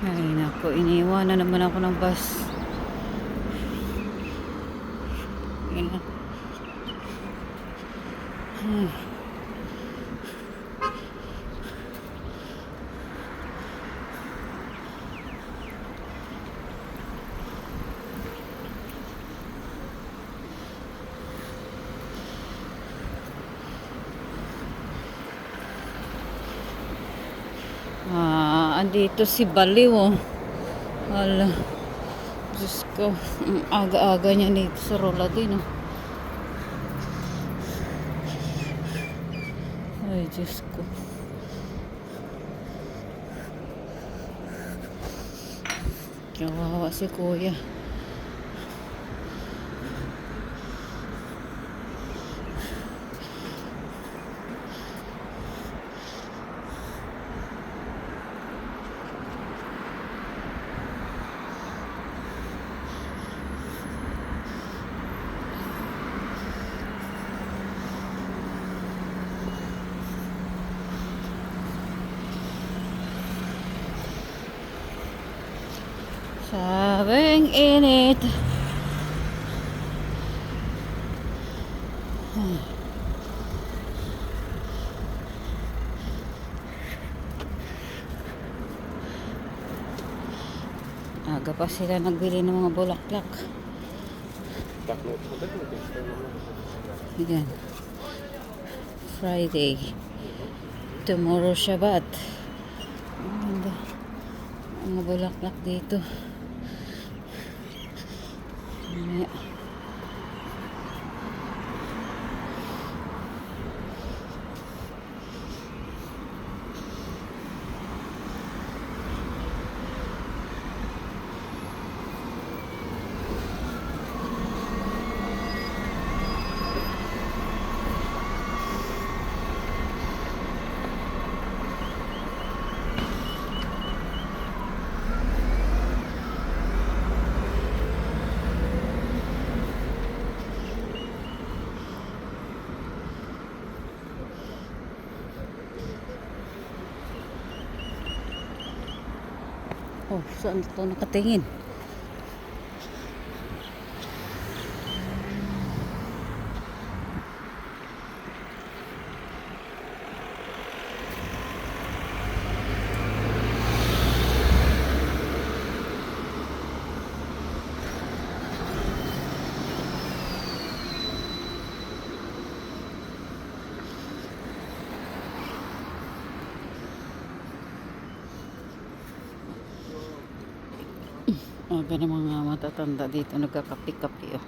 Ay nako, iniwan na naman ako ng bus. Ayan. Andito si Baliw, oh. Hala, Diyos ko, ang aga-aga niya dito sa Rola din, oh. Ay, Diyos ko. Kawawa si Kuya. Sabing init. Aga pa sila nagbili ng mga bulaklak. Ayan. Friday. Tomorrow Shabbat. Ang mga bulaklak dito. Ayan. Oh, saan ito nakatingin? Aga ng mga matatanda dito nagkakapi-kapi, oh.